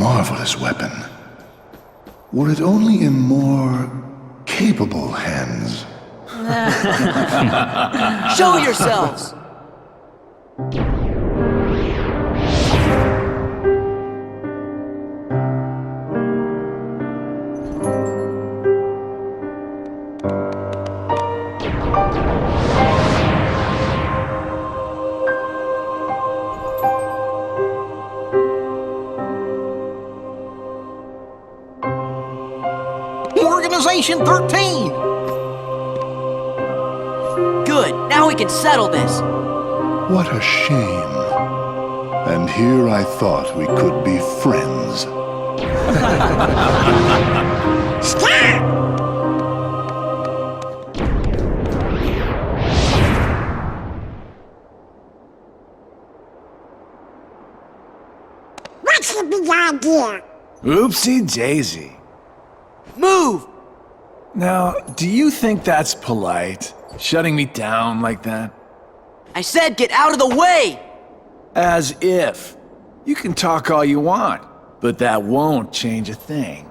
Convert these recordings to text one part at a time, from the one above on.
marvelous weapon. Were it only in more capable hands. Show yourselves! Organization XIII! Good, now we can settle this. What a shame. And here I thought we could be friends. Stop! What's the big idea? Oopsie daisy. Move! Now, do you think that's polite? Shutting me down like that? I said get out of the way! As if. You can talk all you want, but that won't change a thing.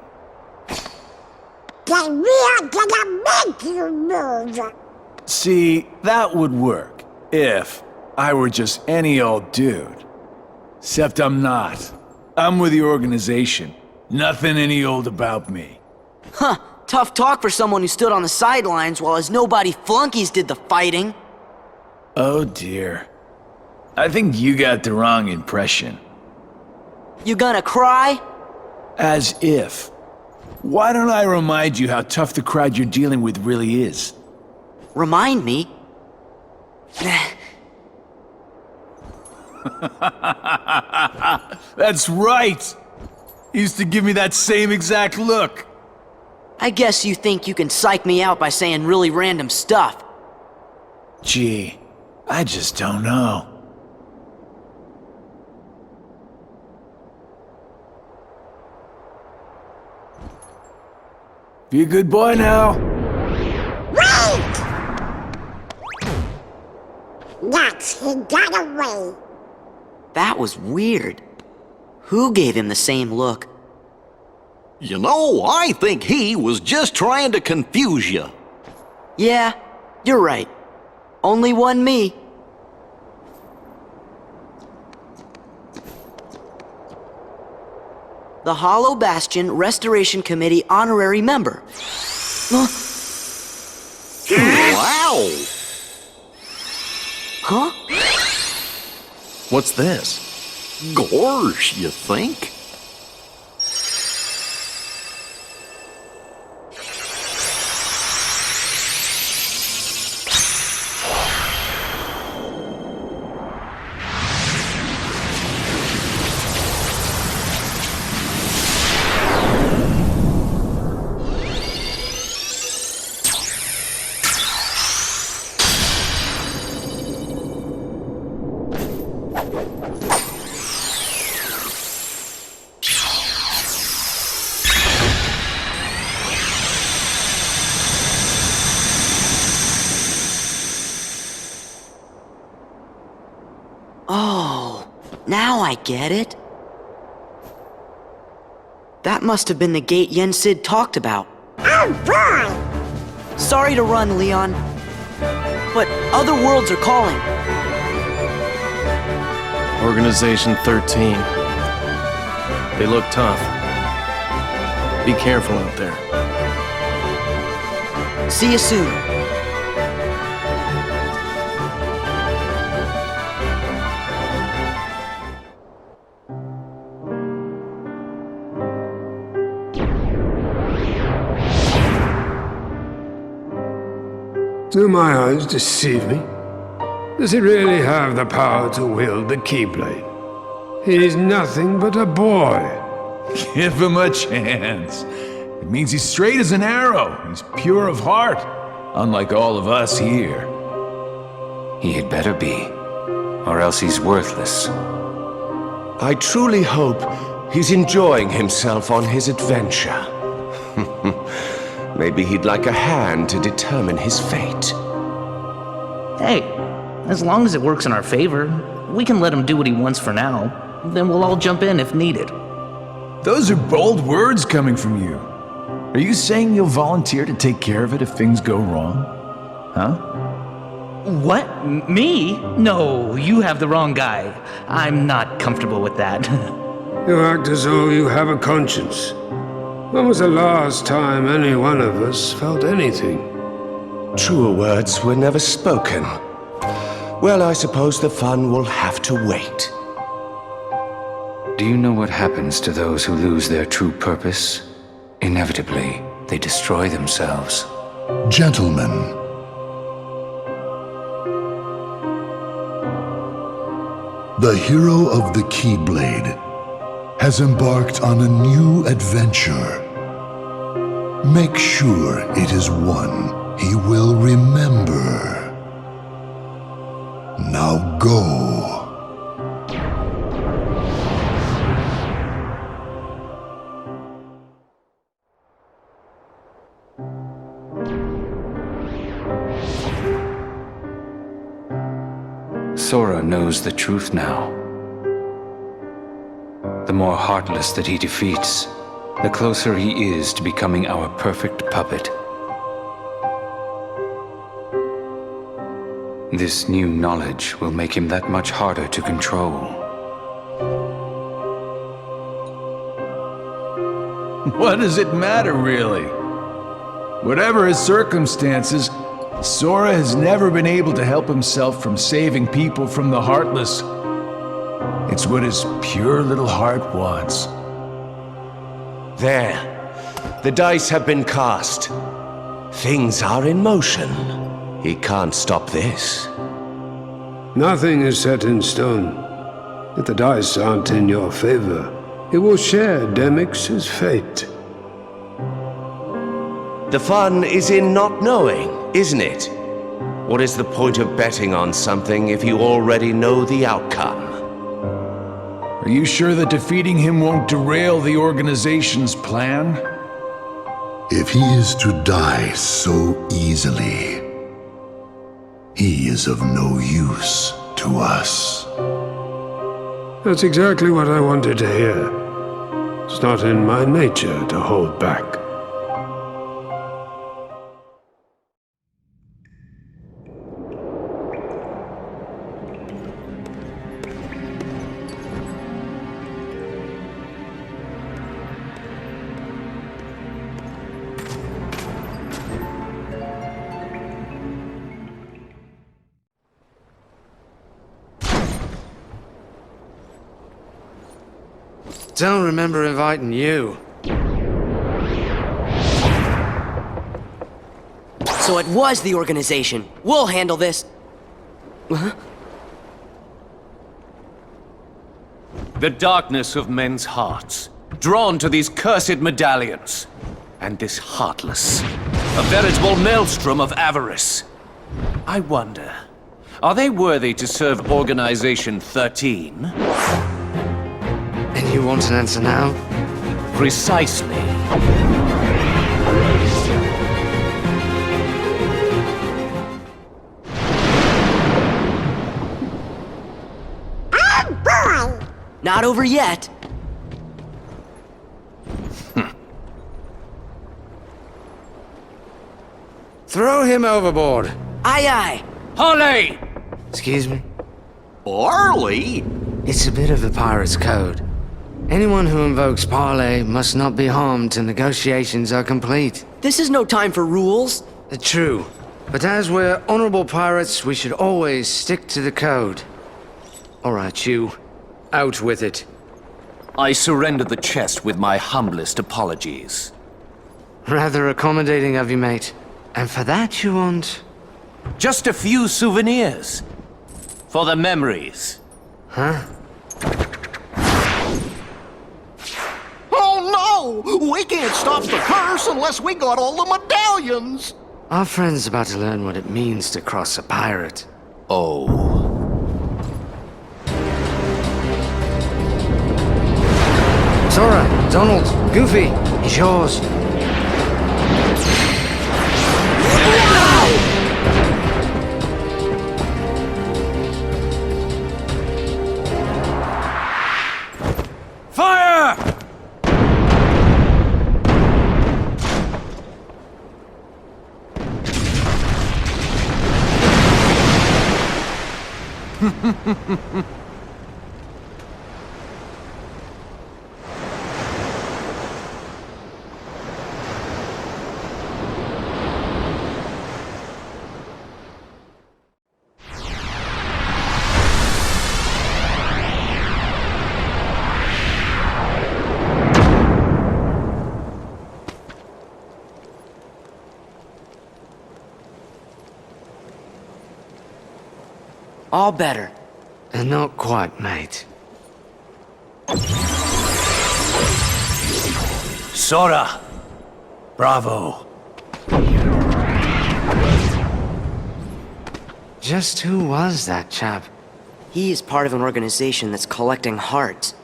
Then we're gonna make you move. See, that would work if I were just any old dude. Except I'm not. I'm with the organization. Nothing any old about me. Huh, tough talk for someone who stood on the sidelines while his nobody flunkies did the fighting. Oh dear. I think you got the wrong impression. You gonna cry? As if. Why don't I remind you how tough the crowd you're dealing with really is? Remind me? That's right! He used to give me that same exact look. I guess you think you can psych me out by saying really random stuff. Gee, I just don't know. Be a good boy now. Wait! Yes, he got away. That was weird. Who gave him the same look? You know, I think he was just trying to confuse you. Yeah, you're right. Only one me. The Hollow Bastion Restoration Committee Honorary Member. Wow! Huh? What's this? Gorge, you think? Oh, now I get it. That must have been the gate Yen Sid talked about. Oh boy! Sorry to run, Leon. But other worlds are calling. Organization XIII. They look tough. Be careful out there. See you soon. Do my eyes deceive me? Does he really have the power to wield the Keyblade? He's nothing but a boy. Give him a chance. It means he's straight as an arrow. He's pure of heart, unlike all of us here. He had better be, or else he's worthless. I truly hope he's enjoying himself on his adventure. Maybe he'd like a hand to determine his fate. Hey, as long as it works in our favor, we can let him do what he wants for now. Then we'll all jump in if needed. Those are bold words coming from you. Are you saying you'll volunteer to take care of it if things go wrong? Huh? What? Me? No, you have the wrong guy. I'm not comfortable with that. You act as though you have a conscience. When was the last time any one of us felt anything? Truer words were never spoken. Well, I suppose the fun will have to wait. Do you know what happens to those who lose their true purpose? Inevitably, they destroy themselves. Gentlemen, the hero of the Keyblade has embarked on a new adventure. Make sure it is one he will remember. Now go. Sora knows the truth now. The more heartless that he defeats, the closer he is to becoming our perfect puppet. This new knowledge will make him that much harder to control. What does it matter, really? Whatever his circumstances, Sora has never been able to help himself from saving people from the Heartless. It's what his pure little heart wants. There. The dice have been cast. Things are in motion. He can't stop this. Nothing is set in stone. If the dice aren't in your favor, it will share Demyx's fate. The fun is in not knowing, isn't it? What is the point of betting on something if you already know the outcome? Are you sure that defeating him won't derail the organization's plan? If he is to die so easily, he is of no use to us. That's exactly what I wanted to hear. It's not in my nature to hold back. Don't remember inviting you. So it was the organization. We'll handle this. Huh? The darkness of men's hearts, drawn to these cursed medallions, and this Heartless, a veritable maelstrom of avarice. I wonder, are they worthy to serve Organization XIII? And you want an answer now? Precisely. Oh boy! Not over yet. Throw him overboard. Aye, aye. Holly! Excuse me? Barley? It's a bit of the pirate's code. Anyone who invokes parley must not be harmed till negotiations are complete. This is no time for rules. True. But as we're honorable pirates, we should always stick to the code. All right, you. Out with it. I surrender the chest with my humblest apologies. Rather accommodating of you, mate. And for that you want... Just a few souvenirs. For the memories. Huh? Oh no! We can't stop the curse unless we got all the medallions! Our friend's about to learn what it means to cross a pirate. Oh. Sora, Donald, Goofy, it's yours. Fire! All better. Not quite, mate. Sora! Bravo! Just who was that chap? He is part of an organization that's collecting hearts.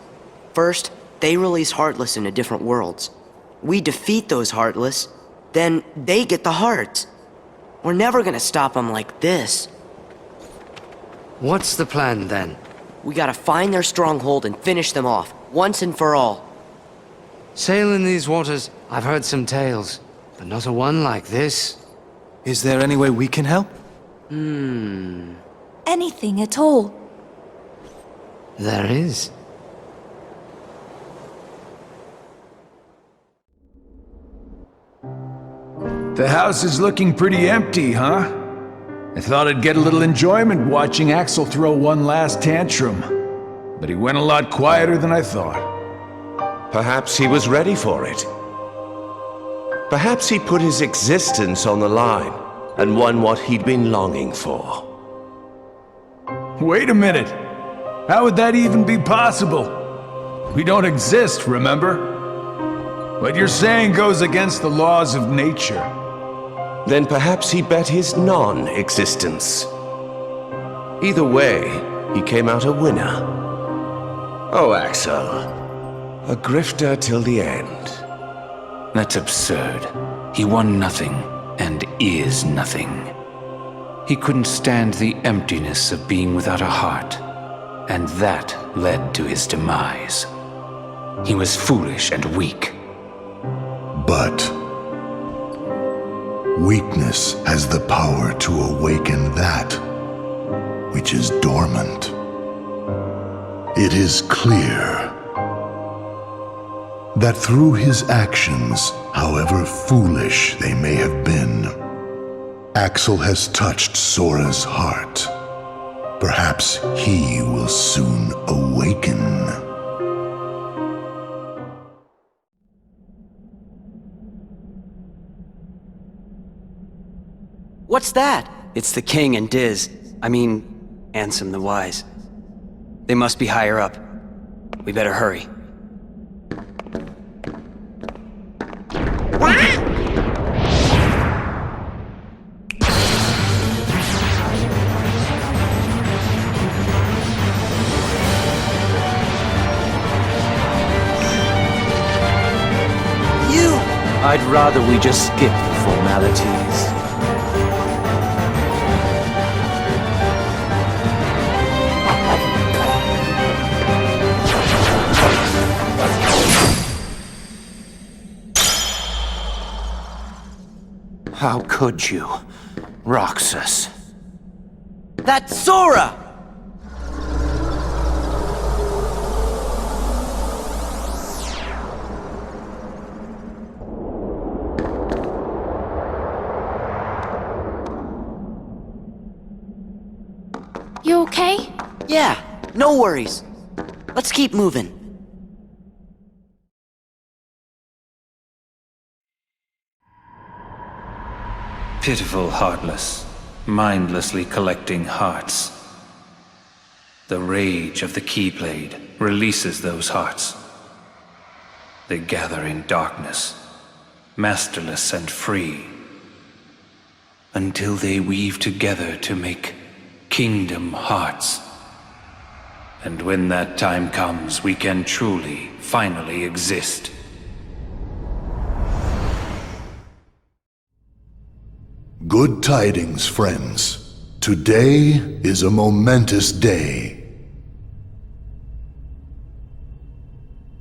First, they release Heartless into different worlds. We defeat those Heartless, then they get the hearts. We're never gonna stop them like this. What's the plan, then? We gotta find their stronghold and finish them off, once and for all. Sailing these waters, I've heard some tales, but not a one like this. Is there any way we can help? Anything at all. There is. The house is looking pretty empty, huh? I thought I'd get a little enjoyment watching Axel throw one last tantrum. But he went a lot quieter than I thought. Perhaps he was ready for it. Perhaps he put his existence on the line and won what he'd been longing for. Wait a minute! How would that even be possible? We don't exist, remember? What you're saying goes against the laws of nature. Then perhaps he bet his non-existence. Either way, he came out a winner. Oh, Axel. A grifter till the end. That's absurd. He won nothing, and is nothing. He couldn't stand the emptiness of being without a heart, and that led to his demise. He was foolish and weak. But weakness has the power to awaken that which is dormant. It is clear that through his actions, however foolish they may have been, Axel has touched Sora's heart. Perhaps he will soon awaken. What's that? It's the king and Diz. I mean, Ansem the Wise. They must be higher up. We better hurry. I'd rather we just skip the formalities. How could you, Roxas? That's Sora! You okay? Yeah, no worries. Let's keep moving. Pitiful Heartless, mindlessly collecting hearts. The rage of the Keyblade releases those hearts. They gather in darkness, masterless and free, until they weave together to make Kingdom Hearts. And when that time comes, we can truly, finally exist. Good tidings, friends. Today is a momentous day.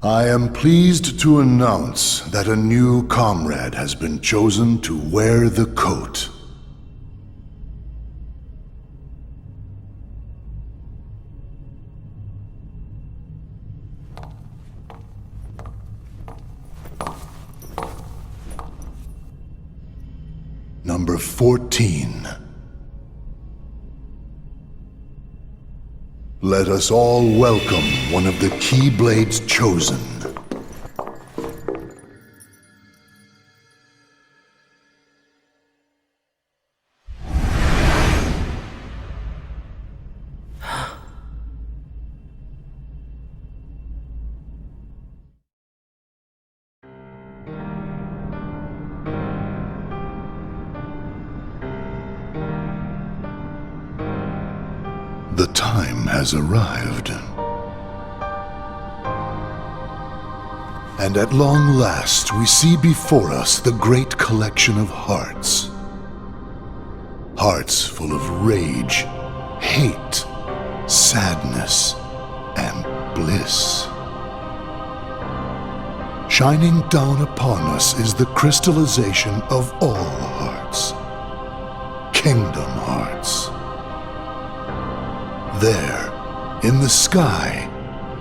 I am pleased to announce that a new comrade has been chosen to wear the coat. Number 14. Let us all welcome one of the Keyblade's chosen. The time has arrived. And at long last, we see before us the great collection of hearts. Hearts full of rage, hate, sadness, and bliss. Shining down upon us is the crystallization of all hearts. Kingdom hearts. There, in the sky,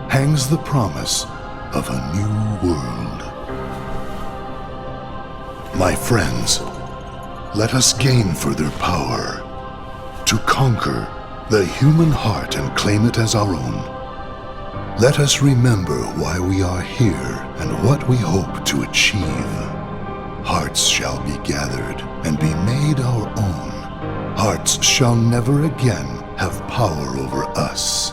hangs the promise of a new world. My friends, let us gain further power to conquer the human heart and claim it as our own. Let us remember why we are here and what we hope to achieve. Hearts shall be gathered and be made our own. Hearts shall never again have power over us.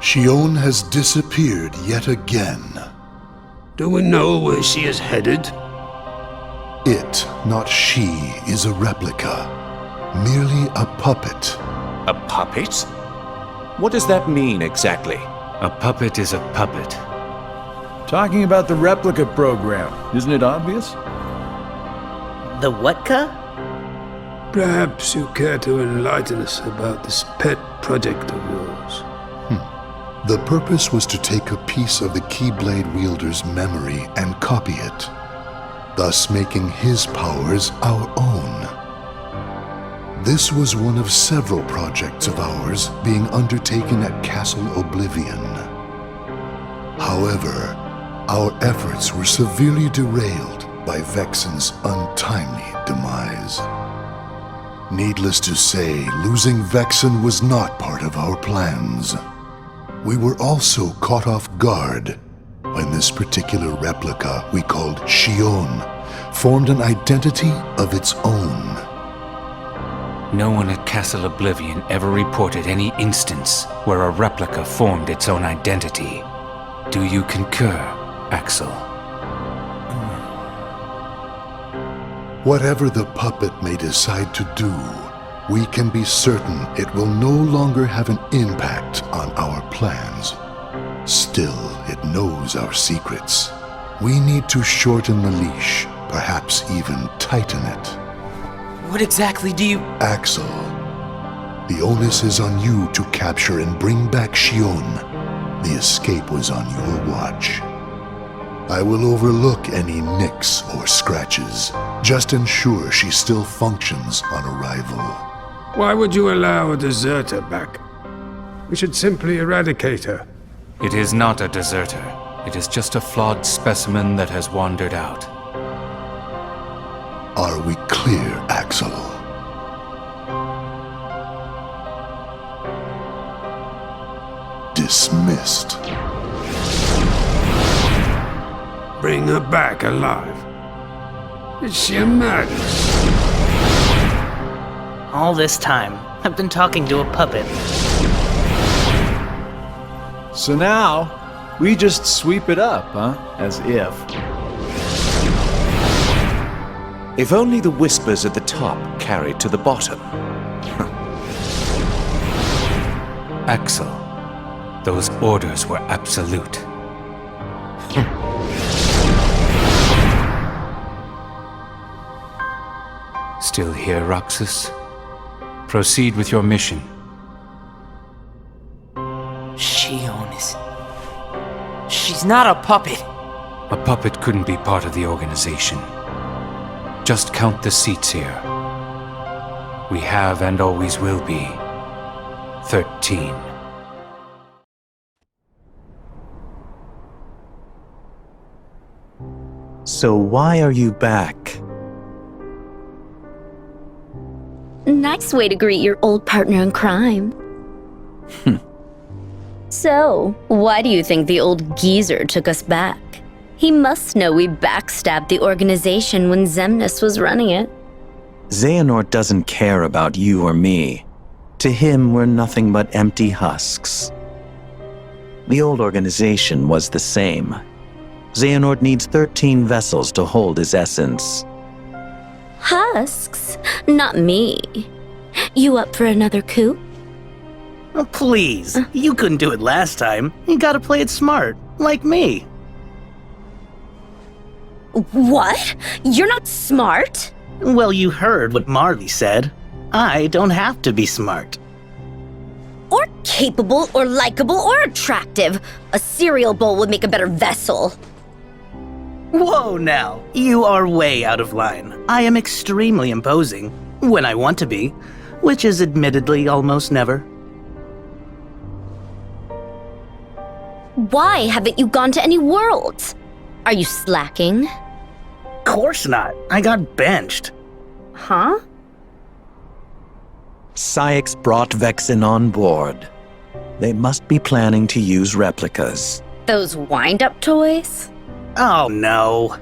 Xion has disappeared yet again. Do we know where she is headed? It, not she, is a replica. Merely a puppet. A puppet? What does that mean exactly? A puppet is a puppet. Talking about the replica program, isn't it obvious? The what-ka? Perhaps you care to enlighten us about this pet project of yours. The purpose was to take a piece of the Keyblade wielder's memory and copy it, thus making his powers our own. This was one of several projects of ours being undertaken at Castle Oblivion. However, our efforts were severely derailed by Vexen's untimely demise. Needless to say, losing Vexen was not part of our plans. We were also caught off guard when this particular replica we called Xion formed an identity of its own. No one at Castle Oblivion ever reported any instance where a replica formed its own identity. Do you concur, Axel? Whatever the puppet may decide to do, we can be certain it will no longer have an impact on our plans. Still, it knows our secrets. We need to shorten the leash, perhaps even tighten it. What exactly do you... Axel, the onus is on you to capture and bring back Xion. The escape was on your watch. I will overlook any nicks or scratches. Just ensure she still functions on arrival. Why would you allow a deserter back? We should simply eradicate her. It is not a deserter. It is just a flawed specimen that has wandered out. Are we clear, Axel? Dismissed. Bring her back alive. Is she a madness? All this time, I've been talking to a puppet. So now, we just sweep it up, huh? As if. If only the whispers at the top carried to the bottom. Axel, those orders were absolute. Still here, Roxas? Proceed with your mission. Xion is... She's not a puppet. A puppet couldn't be part of the organization. Just count the seats here. We have and always will be 13. So why are you back? Nice way to greet your old partner in crime. So, why do you think the old geezer took us back? He must know we backstabbed the organization when Xemnas was running it. Xehanort doesn't care about you or me. To him, we're nothing but empty husks. The old organization was the same. Xehanort needs 13 vessels to hold his essence. Husks? Not me. You up for another coup? Oh, please. You couldn't do it last time. You gotta play it smart, like me. What? You're not smart? Well, you heard what Marley said. I don't have to be smart. Or capable, or likable, or attractive. A cereal bowl would make a better vessel. Whoa now, you are way out of line. I am extremely imposing, when I want to be, which is admittedly almost never. Why haven't you gone to any worlds? Are you slacking? Course not, I got benched. Huh? Cyax brought Vexen on board. They must be planning to use replicas. Those wind-up toys? Oh no.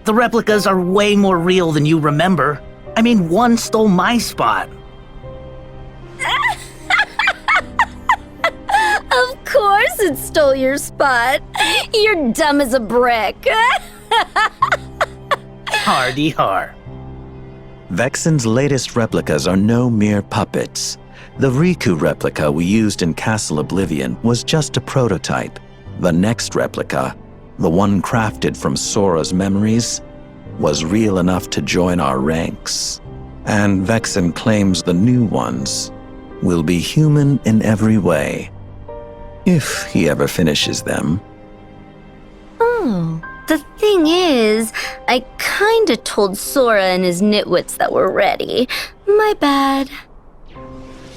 The replicas are way more real than you remember. I mean, one stole my spot. Of course it stole your spot. You're dumb as a brick. Hardy har. Vexen's latest replicas are no mere puppets. The Riku replica we used in Castle Oblivion was just a prototype. The next replica, the one crafted from Sora's memories, was real enough to join our ranks. And Vexen claims the new ones will be human in every way. If he ever finishes them. Oh, the thing is, I kinda told Sora and his nitwits that we're ready. My bad.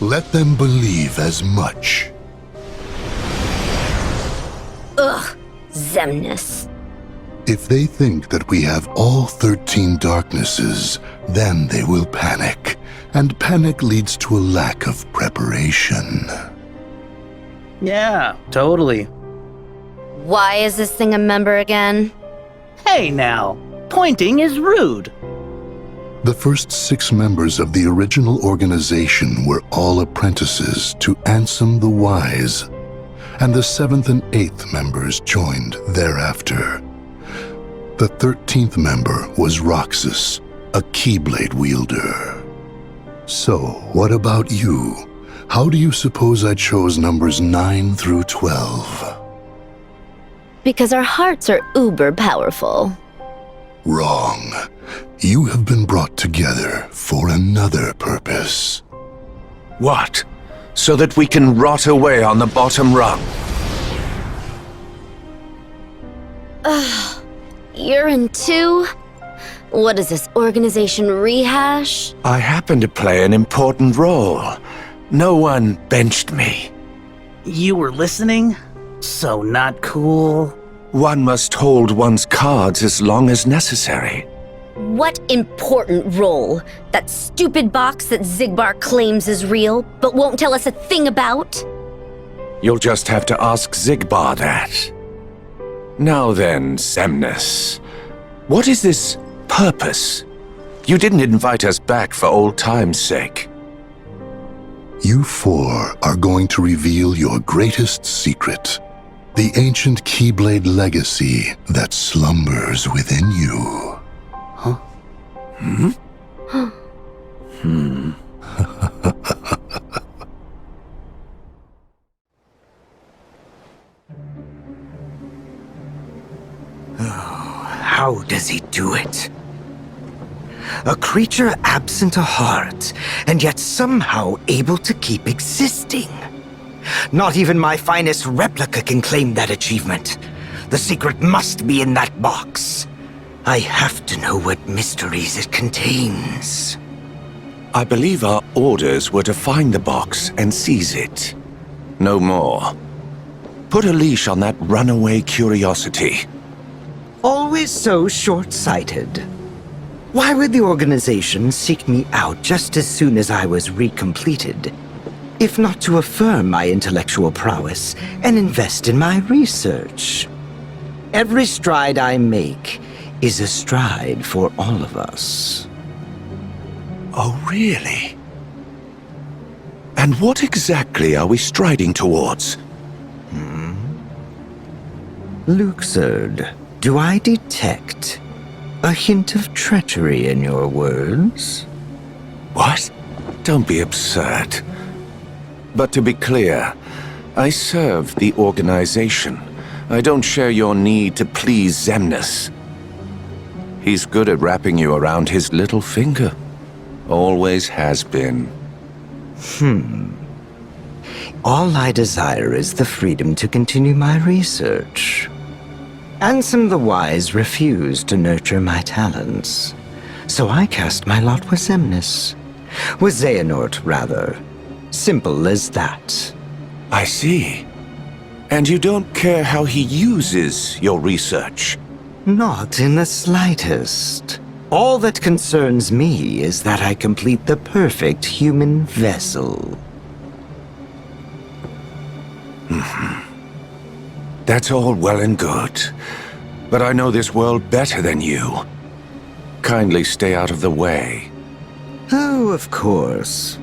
Let them believe as much. Ugh, Xemnas. If they think that we have all 13 darknesses, then they will panic, and panic leads to a lack of preparation. Yeah, totally. Why is this thing a member again? Hey now, pointing is rude. The first 6 members of the original organization were all apprentices to Ansem the Wise, and the 7th and 8th members joined thereafter. The 13th member was Roxas, a Keyblade wielder. So, what about you? How do you suppose I chose numbers 9 through 12? Because our hearts are uber powerful. Wrong. You have been brought together for another purpose. What? So that we can rot away on the bottom rung? Ugh, you're in too? What is this, organization rehash? I happen to play an important role. No one benched me. You were listening? So not cool. One must hold one's cards as long as necessary. What important role? That stupid box that Xigbar claims is real, but won't tell us a thing about? You'll just have to ask Xigbar that. Now then, Xemnas, what is this purpose? You didn't invite us back for old time's sake. You 4 are going to reveal your greatest secret, the ancient Keyblade legacy that slumbers within you. Huh? Hmm? How does he do it? A creature absent a heart, and yet somehow able to keep existing. Not even my finest replica can claim that achievement. The secret must be in that box. I have to know what mysteries it contains. I believe our orders were to find the box and seize it. No more. Put a leash on that runaway curiosity. Always so short-sighted. Why would the organization seek me out just as soon as I was recompleted? If not to affirm my intellectual prowess and invest in my research. Every stride I make is a stride for all of us. Oh, really? And what exactly are we striding towards? Luxord, do I detect a hint of treachery in your words? What? Don't be absurd. But to be clear, I serve the Organization. I don't share your need to please Xemnas. He's good at wrapping you around his little finger. Always has been. All I desire is the freedom to continue my research. Ansem the Wise refused to nurture my talents, so I cast my lot with Xemnas. With Xehanort, rather. Simple as that. I see. And you don't care how he uses your research? Not in the slightest. All that concerns me is that I complete the perfect human vessel. That's all well and good. But I know this world better than you. Kindly stay out of the way. Oh, of course.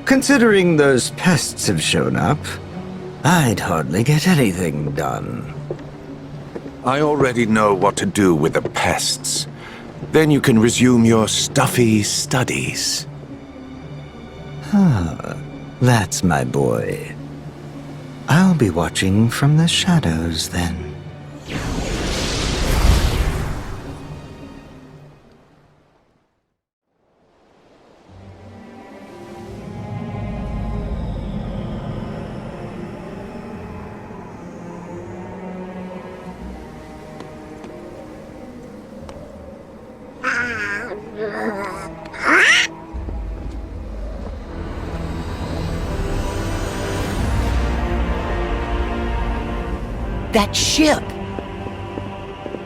Considering those pests have shown up, I'd hardly get anything done. I already know what to do with the pests. Then you can resume your stuffy studies. That's my boy. I'll be watching from the shadows then. That ship!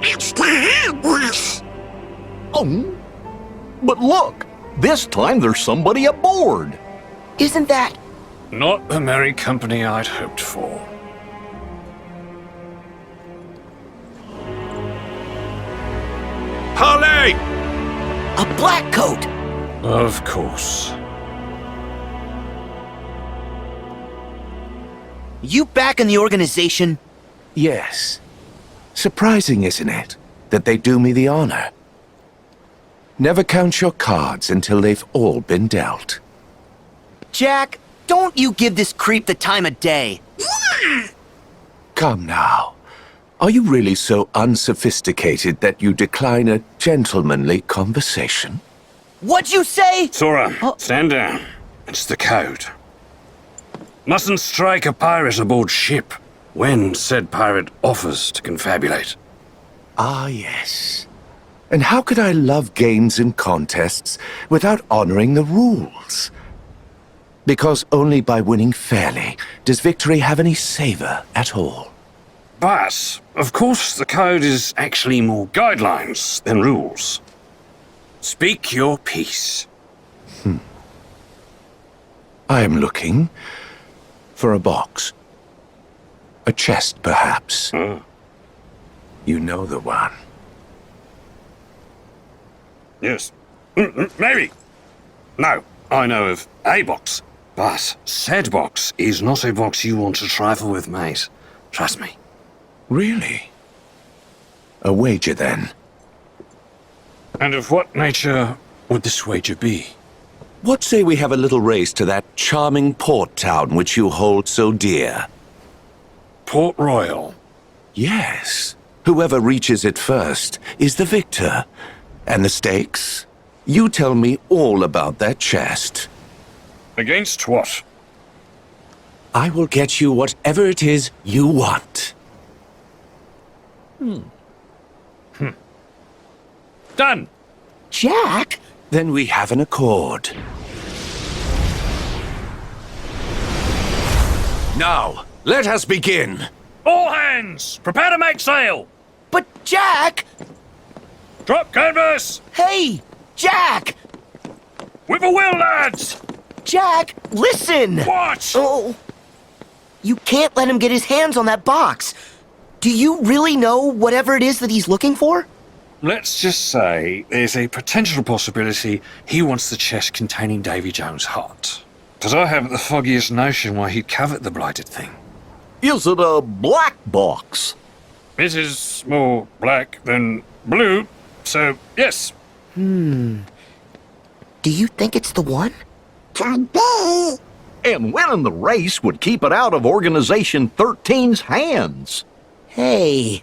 It's the Heartless. Oh, but look! This time there's somebody aboard! Isn't that... Not the merry company I'd hoped for. Harley! a black coat? Of course. You back in the organization? Yes. Surprising, isn't it, that they do me the honor? Never count your cards until they've all been dealt. Jack, don't you give this creep the time of day. Come now. Are you really so unsophisticated that you decline a gentlemanly conversation? What'd you say? Sora, stand down. It's the code. Mustn't strike a pirate aboard ship when said pirate offers to confabulate. Ah, yes. And how could I love games and contests without honoring the rules? Because only by winning fairly does victory have any savor at all. But, of course, the code is actually more guidelines than rules. Speak your piece. I am looking for a box. A chest, perhaps. You know the one. Yes. Maybe. No, I know of a box. But said box is not a box you want to trifle with, mate. Trust me. Really? A wager, then? And of what nature would this wager be? What say we have a little race to that charming port town which you hold so dear? Port Royal? Yes. Whoever reaches it first is the victor. And the stakes? You tell me all about that chest. Against what? I will get you whatever it is you want. Done! Jack? Then we have an accord. Now, let us begin. All hands! Prepare to make sail! But Jack! Drop canvas! Hey! Jack! With a will, lads! Jack, listen! What? Oh. You can't let him get his hands on that box. Do you really know whatever it is that he's looking for? Let's just say there's a potential possibility he wants the chest containing Davy Jones' heart. But I haven't the foggiest notion why he'd covet the blighted thing. Is it a black box? It is more black than blue, so yes. Do you think it's the one? Could be. And winning the race would keep it out of Organization XIII's hands. Hey.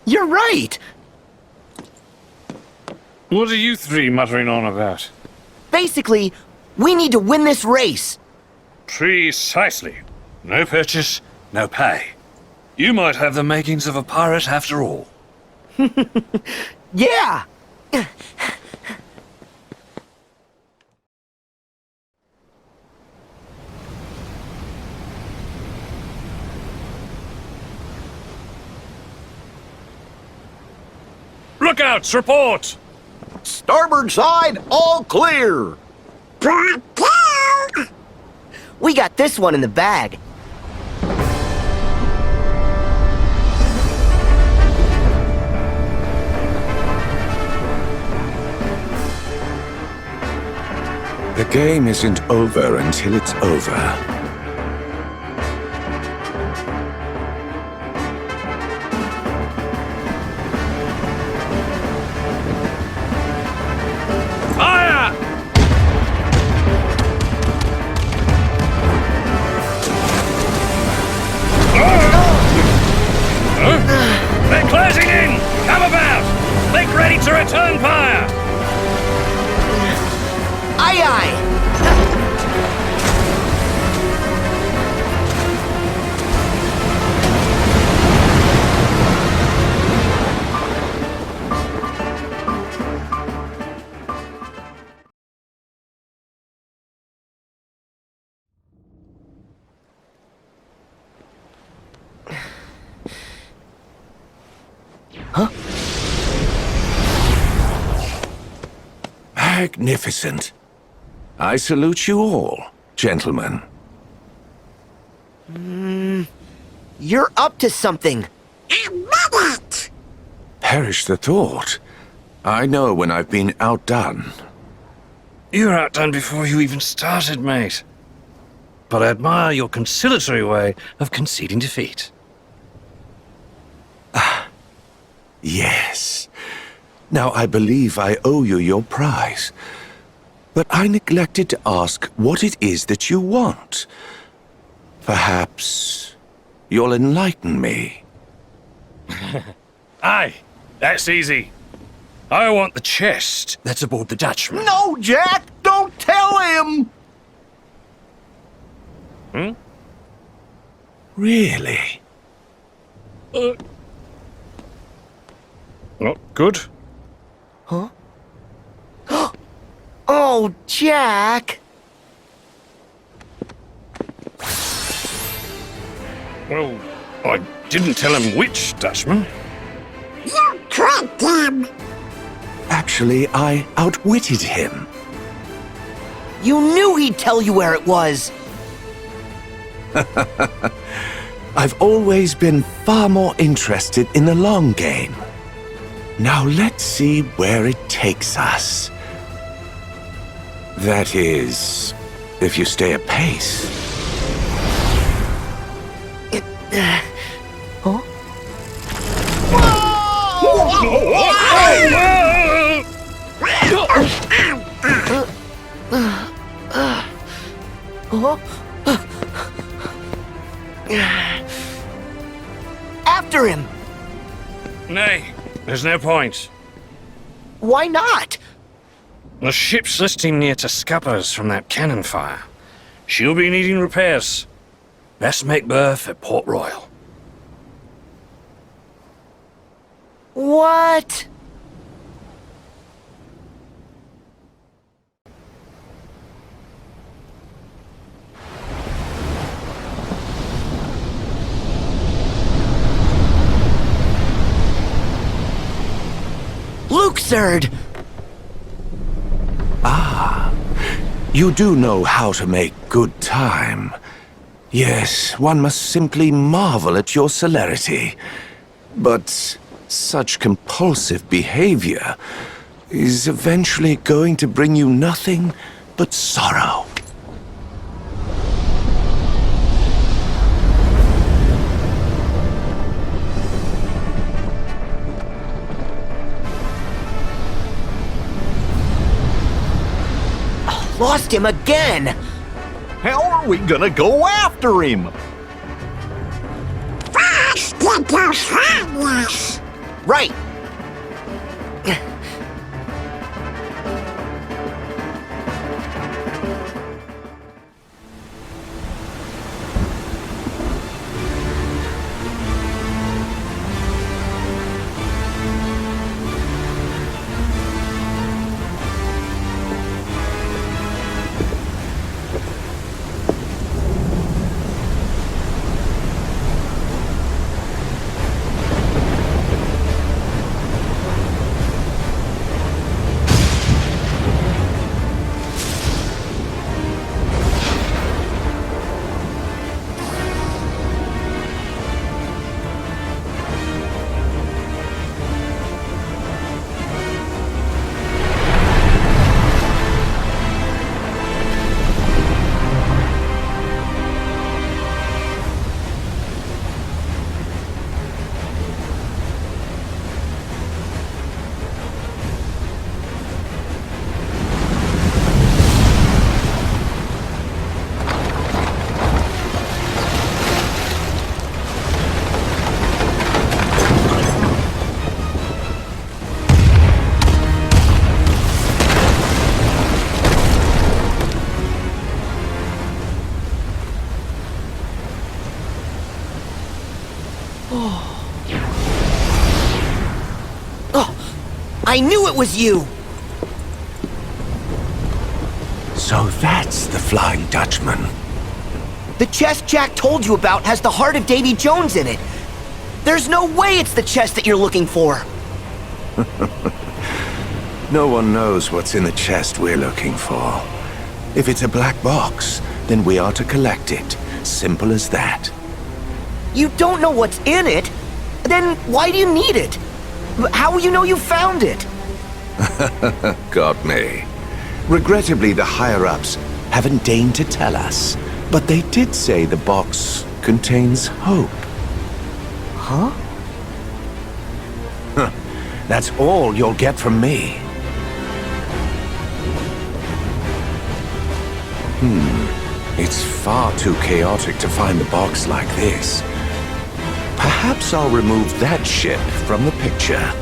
You're right. What are you three muttering on about? Basically, we need to win this race. Precisely. No purchase, no pay. You might have the makings of a pirate after all. Yeah! Lookouts, report! Starboard side, all clear. We got this one in the bag. The game isn't over until it's over. Fire! They're closing in! Come about! Make ready to return fire! Aye, aye! Huh? Magnificent. I salute you all, gentlemen. You're up to something. Perish the thought. I know when I've been outdone. You were outdone before you even started, mate. But I admire your conciliatory way of conceding defeat. Yes. Now I believe I owe you your prize. But I neglected to ask what it is that you want. Perhaps you'll enlighten me. Aye, that's easy. I want the chest that's aboard the Dutchman. No, Jack, don't tell him. Really? Not good. Huh? Oh, Jack! Well, I didn't tell him which Dutchman. You tricked him. Actually, I outwitted him. You knew he'd tell you where it was! I've always been far more interested in the long game. Now let's see where it takes us. That is, if you stay apace. Huh? After him! Nay, there's no point. Why not? The ship's listing near to scuppers from that cannon fire. She'll be needing repairs. Best make berth at Port Royal. What? Luxord! Ah, you do know how to make good time. Yes, one must simply marvel at your celerity. But such compulsive behavior is eventually going to bring you nothing but sorrow. Lost him again! How are we gonna go after him? First, get your fabulous. Right! I knew it was you! So that's the Flying Dutchman. The chest Jack told you about has the heart of Davy Jones in it. There's no way it's the chest that you're looking for. No one knows what's in the chest we're looking for. If it's a black box, then we are to collect it. Simple as that. You don't know what's in it? Then why do you need it? How will you know you found it? Got me. Regrettably, the higher-ups haven't deigned to tell us, but they did say the box contains hope. Huh? That's all you'll get from me. It's far too chaotic to find the box like this. Perhaps I'll remove that ship from the picture.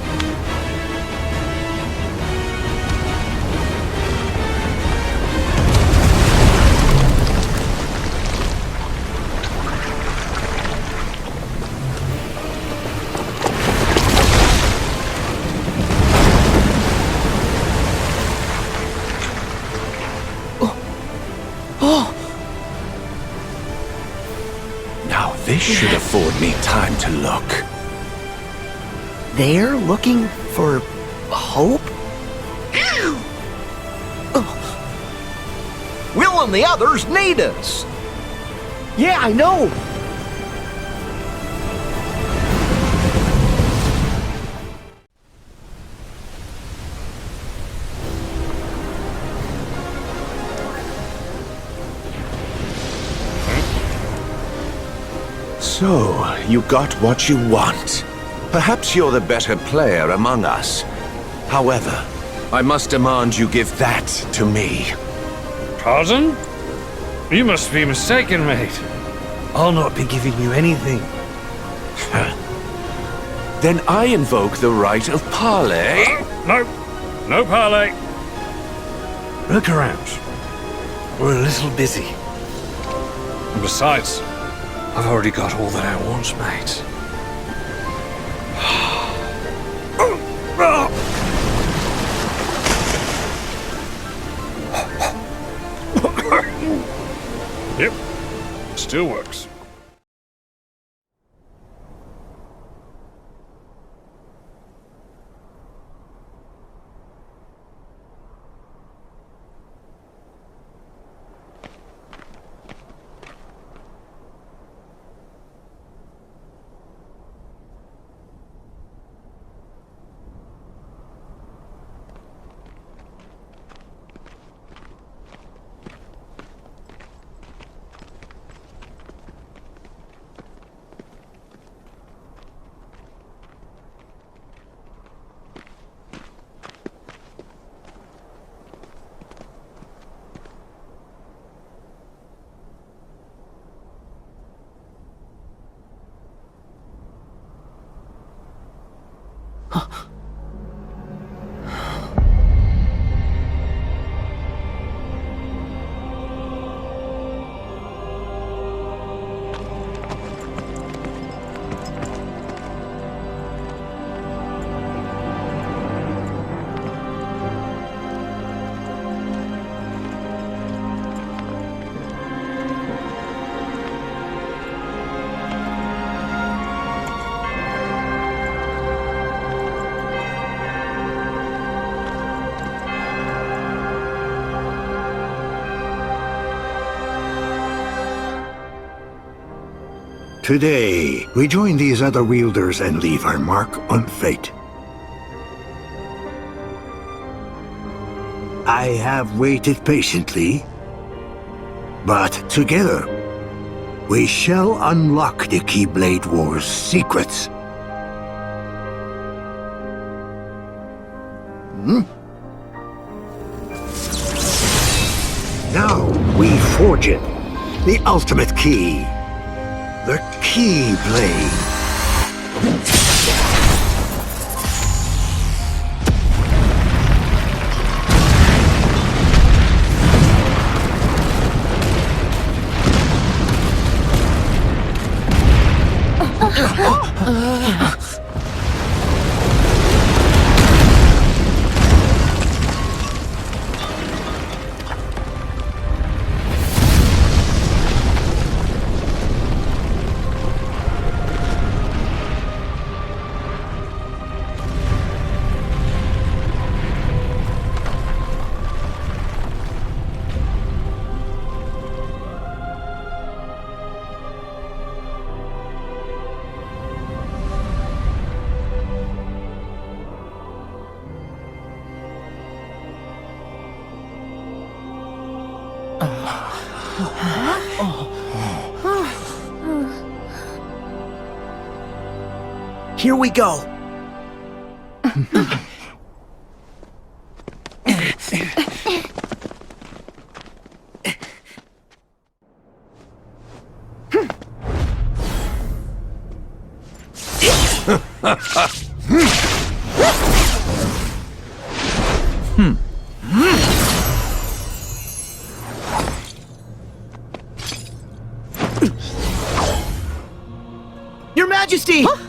Now this should afford me time to look. They're looking for hope? Will and the others need us. Yeah, I know. So, you got what you want. Perhaps you're the better player among us. However, I must demand you give that to me. Pardon? You must be mistaken, mate. I'll not be giving you anything. Then I invoke the right of parley. No. No parley. Look around. We're a little busy. And besides, I've already got all that I want, mate. Yep. Still works. Today, we join these other wielders and leave our mark on fate. I have waited patiently, but together, we shall unlock the Keyblade War's secrets. Now, we forge it. The ultimate key. The Keyblade. Here we go. Your Majesty! Huh?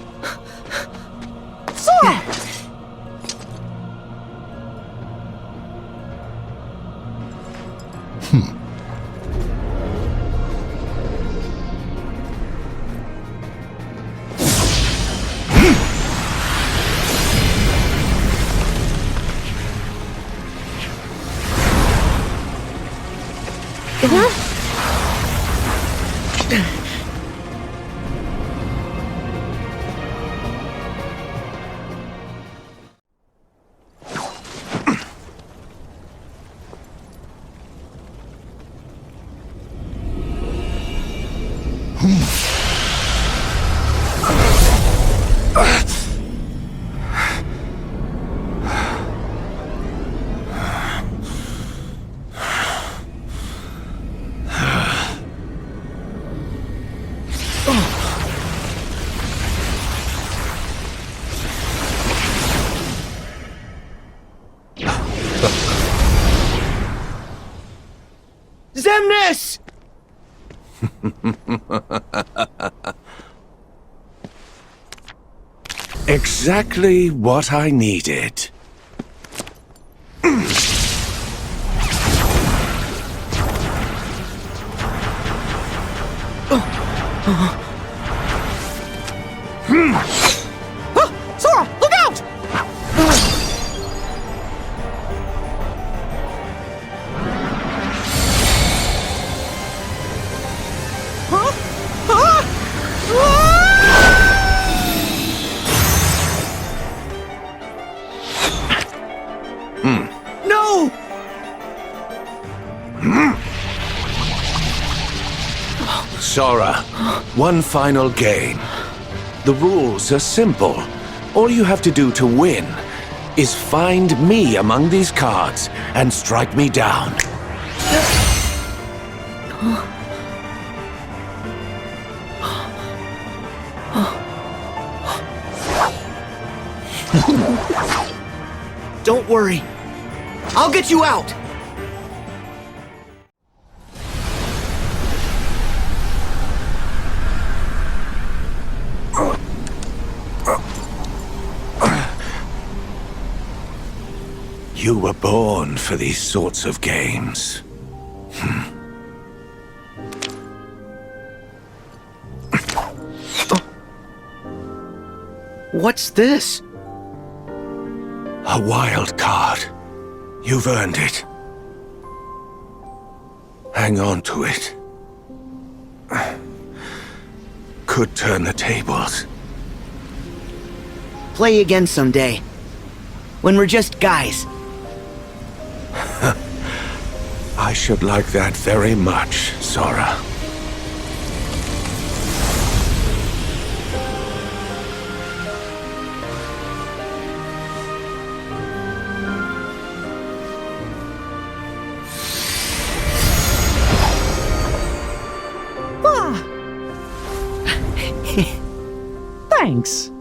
Zemnis! Exactly what I needed. Sora, look out! No! Sora, one final game. The rules are simple. All you have to do to win is find me among these cards and strike me down. Don't worry. I'll get you out! You were born for these sorts of games. What's this? A wild card. You've earned it. Hang on to it. Could turn the tables. Play again someday. When we're just guys. I should like that very much, Sora. Thanks.